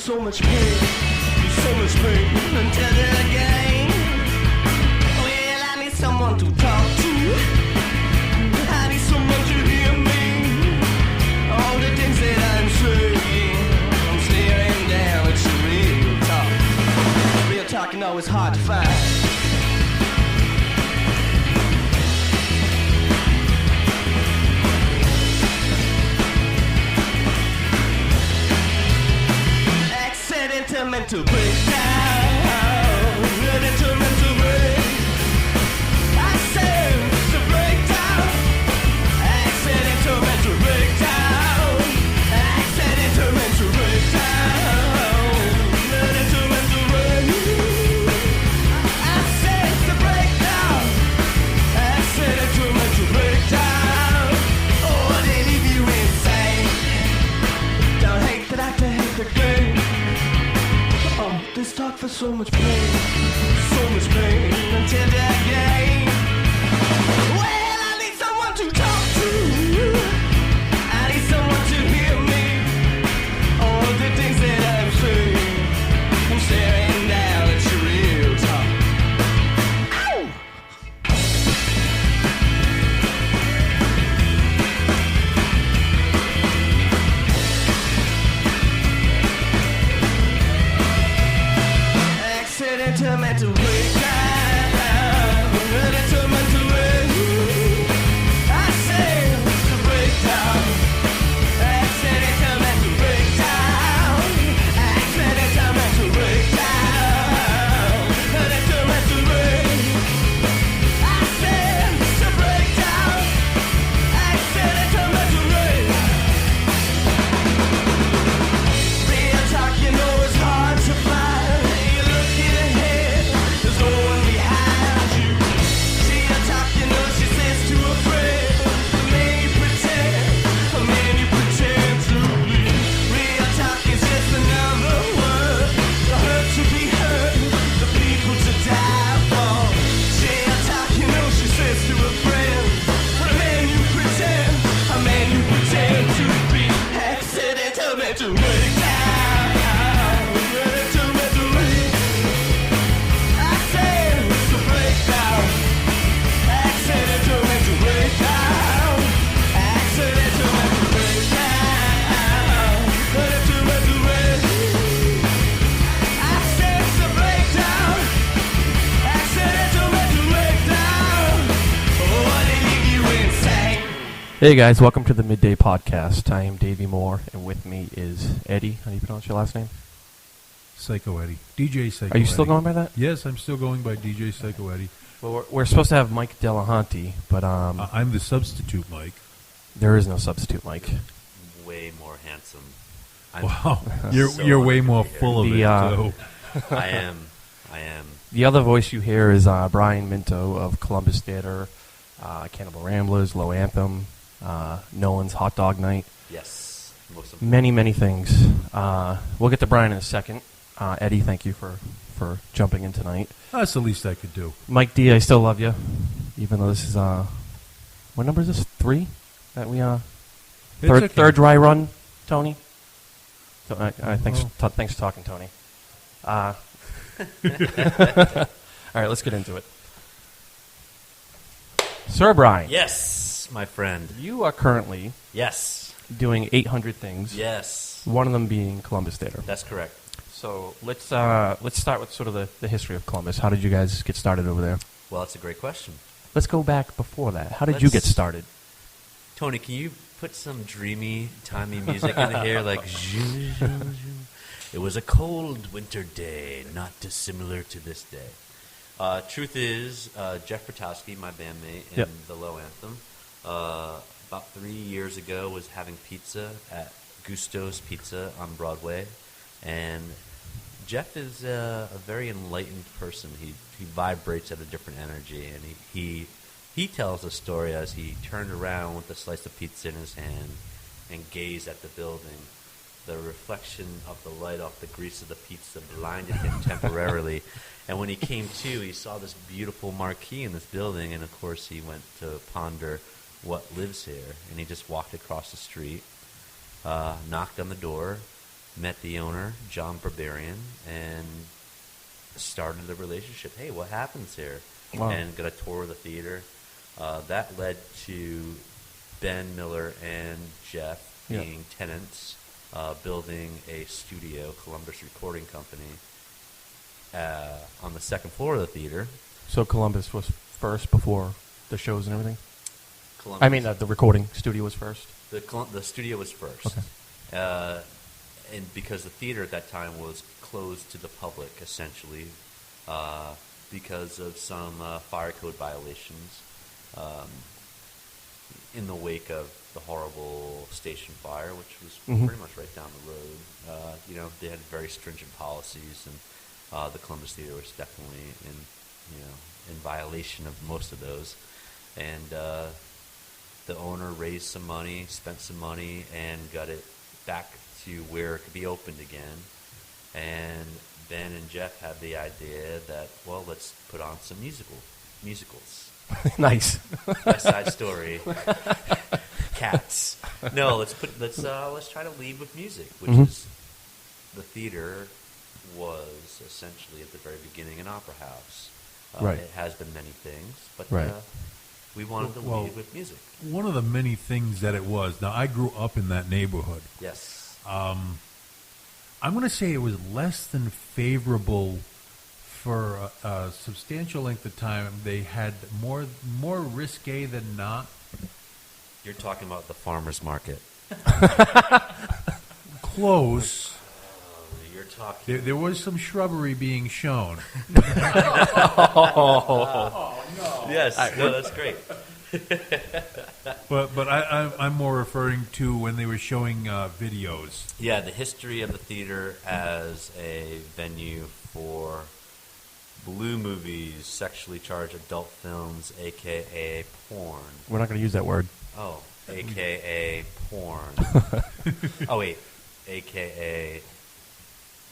so much pain, until the game. Well, I need someone to talk to. I need someone to hear me. All the things that I'm saying, I'm staring down. It's a real talk. Real talk, you know, it's hard to find. Mental breakdown, mental break. I said it's a breakdown. Accidental mental breakdown. Accidental mental breakdown. Mental break. I said it's a breakdown. Accidental mental breakdown. Oh, they leave you insane. Don't hate the doctor, hate the game. This talk for so much pain until that game. Well, I need someone to talk to. I need someone to hear me. All the things that I'm saying, I'm staring down at your real talk. Ow! Accidental mental breakdown. Accidental mental breakdown. I say it's a breakdown. Accidental mental breakdown. Accidental mental breakdown. Accidental mental breakdown. I say it's a breakdown. Accidental mental breakdown. Real talk, you know, it's hard to find. Hey guys, welcome to the Midday Podcast. I am Davey Moore, and with me is Eddie. How do you pronounce your last name? Psycho Eddie. DJ Psycho Eddie. Are you still going by that? Yes, I'm still going by DJ Psycho Eddie. Well, we're supposed to have Mike Delahanty, but I'm the substitute Mike. There is no substitute Mike. Way more handsome. Wow, you're way more full of it. So. I am. The other voice you hear is Brian Minto of Columbus Theater, Cannibal Ramblers, Low Anthem, Nolan's Hot Dog Night. Yes. Many things. We'll get to Brian in a second. Eddie, thank you for jumping in tonight. That's the least I could do. Mike D, I still love you, even though this is what number is this? 3 that we third dry run, Tony. So, thanks for talking, Tony. All right, let's get into it. Sir Brian. Yes, my friend. You are currently doing 800 things. Yes. One of them being Columbus Theater. That's correct. So let's start with sort of the history of Columbus. How did you guys get started over there? Well, that's a great question. Let's go back before that. How did you get started? Tony, can you put some dreamy, timey music in here, like zoom, zoom, zoom? It was a cold winter day, not dissimilar to this day. Truth is, Jeff Bertowski, my bandmate in the Low Anthem, about 3 years ago was having pizza at Gusto's Pizza on Broadway, and Jeff is a very enlightened person. He vibrates at a different energy, and he tells a story as he turned around with a slice of pizza in his hand and gazed at the building. The reflection of the light off the grease of the pizza blinded him temporarily, and when he came to, he saw this beautiful marquee in this building, and of course he went to ponder what lives here, and he just walked across the street, knocked on the door, met the owner, John Barbarian, and started the relationship. Hey, what happens here? Wow. And got a tour of the theater. That led to Ben Miller and Jeff being tenants, building a studio, Columbus Recording Company, on the second floor of the theater. So Columbus was first before the shows and everything? Columbus, I mean, the recording studio was first? The studio was first. Okay. And because the theater at that time was closed to the public, essentially, because of some fire code violations in the wake of the horrible station fire, which was pretty much right down the road. They had very stringent policies, and the Columbus Theater was definitely in violation of most of those. And the owner raised some money, spent some money, and got it back to where it could be opened again. And Ben and Jeff had the idea that, well, let's put on some musicals. Nice. West Side Story, Cats. No, let's try to lead with music, which is the theater was essentially at the very beginning an opera house. Right. It has been many things, but Right. We wanted to lead with music. One of the many things that it was. Now, I grew up in that neighborhood. Yes. I'm going to say it was less than favorable for a substantial length of time. They had more risque than not. You're talking about the farmer's market. Close. You're talking. There was some shrubbery being shown. Yes, no, that's great. But I'm more referring to when they were showing videos. Yeah, the history of the theater as a venue for blue movies, sexually charged adult films, a.k.a. porn. We're not going to use that word. Oh, a.k.a. porn. Oh, wait, a.k.a.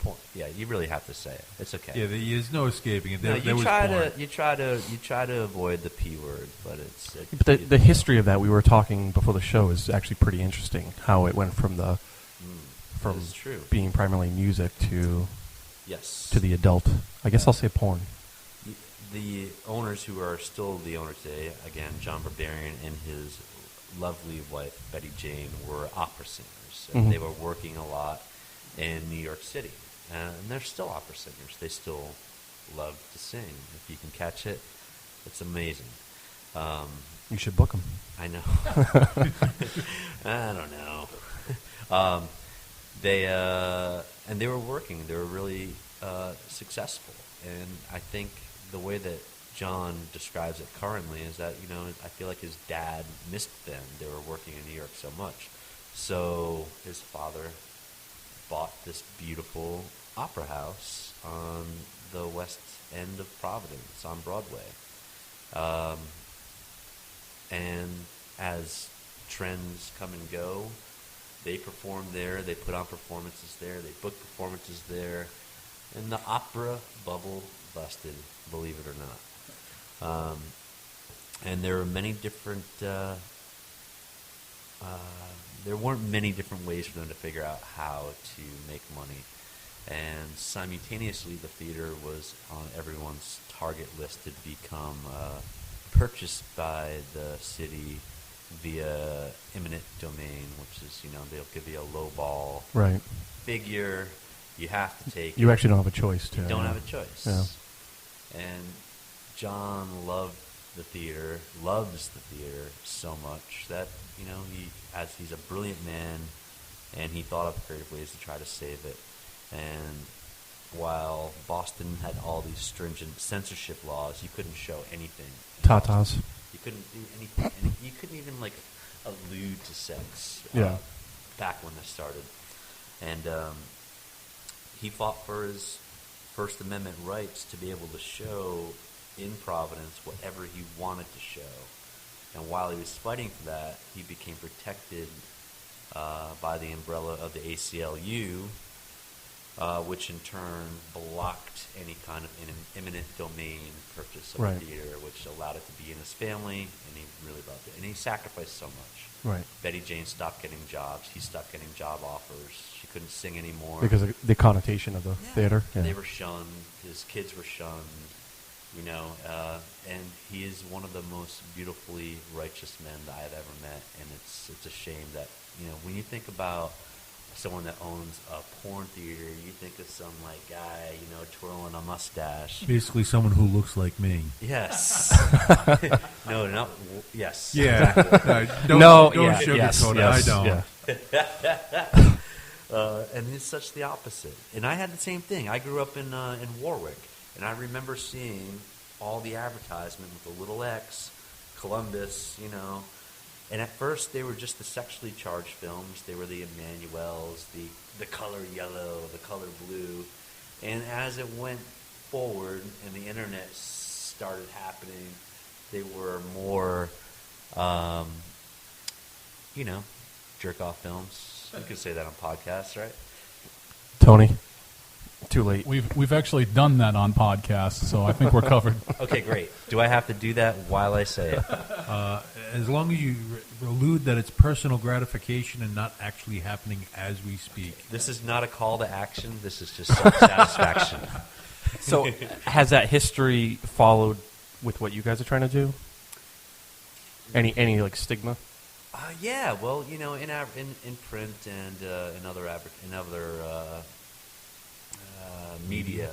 porn. Yeah, you really have to say it. It's okay. Yeah, there's no escaping it. No, There was porn. you try to avoid the P word, but it's. But the history of that, we were talking before the show, is actually pretty interesting. How it went from that is true. being primarily music to Yes. to the adult. I guess I'll say porn. The owners who are still the owner today, again, John Barbarian and his lovely wife, Betty Jane, were opera singers. And they were working a lot in New York City. And they're still opera singers. They still love to sing. If you can catch it, it's amazing. You should book them. I know. I don't know. They were working. They were really successful. And I think the way that John describes it currently is that, I feel like his dad missed them. They were working in New York so much. So his father bought this beautiful opera house on the west end of Providence on Broadway. And as trends come and go, they perform there, they put on performances there, they book performances there, and the opera bubble busted, believe it or not. And there were many different, there weren't many different ways for them to figure out how to make money. And simultaneously, the theater was on everyone's target list to become purchased by the city via eminent domain, which is, they'll give you a low ball figure. You have to take You it. actually don't have a choice. You don't have a choice. Yeah. And John loved the theater, loves the theater so much that, he's a brilliant man, and he thought of creative ways to try to save it. And while Boston had all these stringent censorship laws, you couldn't show anything. Tatas. You couldn't do anything. You couldn't even allude to sex. Back when this started, and he fought for his First Amendment rights to be able to show in Providence whatever he wanted to show. And while he was fighting for that, he became protected by the umbrella of the ACLU, which in turn blocked any kind of eminent domain purchase of Right. the theater, which allowed it to be in his family, and he really loved it. And he sacrificed so much. Right. Betty Jane stopped getting jobs. He stopped getting job offers. She couldn't sing anymore. Because of the connotation of the theater. Yeah. They were shunned. His kids were shunned. You know, and he is one of the most beautifully righteous men that I have ever met. And it's a shame that, you know, when you think about someone that owns a porn theater, you think of some like guy, you know, twirling a mustache. Basically, someone who looks like me. Yes. No, not yes. Yeah. Exactly. Don't yes, sugarcoat it. yes, I don't. yeah. And it's such the opposite. And I had the same thing. I grew up in Warwick, and I remember seeing all the advertisement with the little X, Columbus, you know. And at first, they were just the sexually charged films. They were the Emmanuels, the color yellow, the color blue. And as it went forward and the internet started happening, they were more, you know, jerk-off films. You could say that on podcasts, right? Tony, too late. We've actually done that on podcasts, so I think we're covered. Okay, great. Do I have to do that while I say it? As long as you allude that it's personal gratification and not actually happening as we speak. This is not a call to action. This is just self-satisfaction. So, has that history followed with what you guys are trying to do? Any like stigma? Yeah, well, you know, in print and in other media.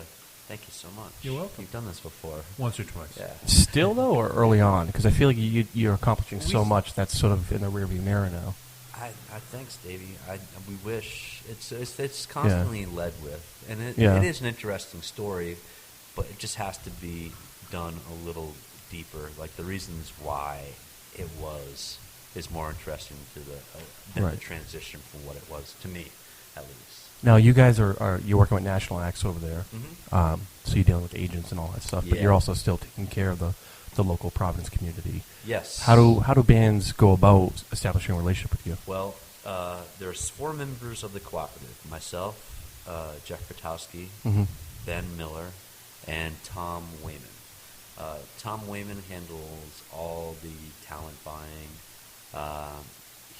Thank you so much. You're welcome. You've done this before. Once or twice. Yeah. Still though, or early on? Because I feel like you're accomplishing so much that's sort of in the rearview mirror now. I thanks, Davey. We wish it's constantly led with, and it is an interesting story, but it just has to be done a little deeper. Like the reasons why it is more interesting to than the transition from what it was to me, at least. Now you guys you're working with national acts over there, Mm-hmm. so you're dealing with agents and all that stuff, but Yeah. you're also still taking care of the local Providence community. Yes. How do bands go about establishing a relationship with you? Well, there's 4 members of the cooperative: myself, Jeff Kratowski, Mm-hmm. Ben Miller, and Tom Wayman. Tom Wayman handles all the talent buying.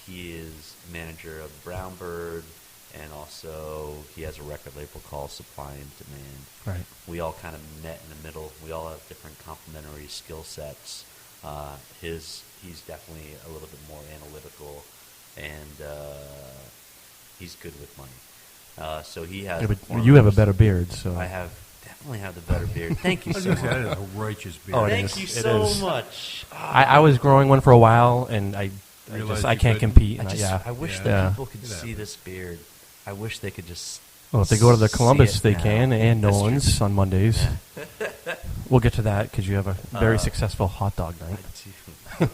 He is manager of Brown Bird, and also he has a record label called Supply and Demand. Right. We all kind of met in the middle. We all have different complementary skill sets. He's definitely a little bit more analytical, and he's good with money. So he has. Yeah, but you have a better beard, so I definitely have the better beard. Thank you I was so gonna say, much. that is a righteous beard. Oh, it Thank is. you It so is. much. I was growing one for a while, and I Realized I you can't couldn't. compete. I wish Yeah. that people could It see happens. this beard. I wish they could just. Well, if they go to the see Columbus, it they now. can, and That's Nolan's true. on Mondays. We'll get to that because you have a very successful hot dog I night. do.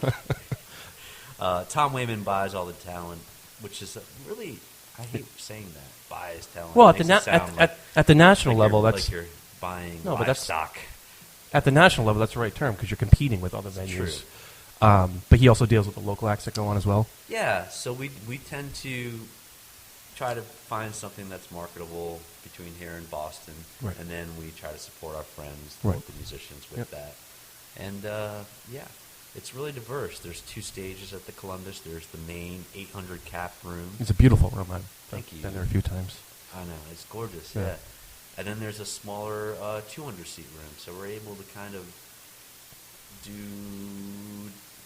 Tom Wayman buys all the talent, which is really, I hate saying that, buys talent. Well, It makes it sound like- at the national like level, you're, that's like you're buying No, but that's- livestock. at the national level. That's the right term because you're competing with other True. venues. But he also deals with the local acts that go on as well. Yeah, so we tend to try to find something that's marketable between here and Boston, Right. and then we try to support our friends, the Right. local musicians, with Yep. that. And yeah, it's really diverse. There's 2 stages at the Columbus. There's the main 800 cap room. It's a beautiful room. I've Thank you. been there a few times. I know, it's gorgeous. Yeah. Yeah. And then there's a smaller 200 seat room, so we're able to kind of do,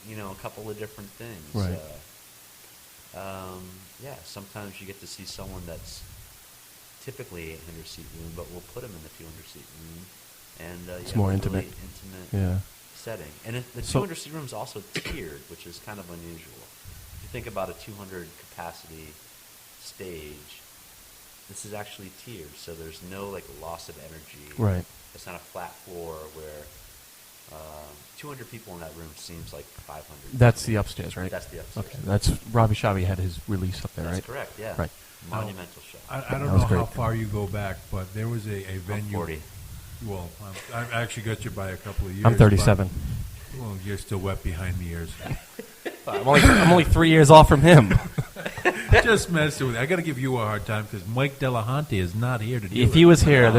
you know, a couple of different things. Right. Yeah, sometimes you get to see someone that's typically 800 seat room, but we'll put them in the 200 seat room, and It's you more have a intimate. really intimate Yeah. setting. And the So- 200 seat room is also tiered, which is kind of unusual. If you think about a 200 capacity stage, this is actually tiered, so there's no like loss of energy. Right. It's not a flat floor where 200 people in that room seems like 500. That's the upstairs, right? That's the upstairs. Okay. That's Robbie Shavi had his release up there, That's right? correct. Yeah. Right. Monumental show. I That don't know was how great. far you go back, but there was a I'm venue. 40. Well, I've actually got you by a couple of years. I'm 37. but- well, you're still wet behind the ears. I'm only 3 years off from him. Just messing with you. I got to give you a hard time because Mike Delahanty is not here to do If it. he was here,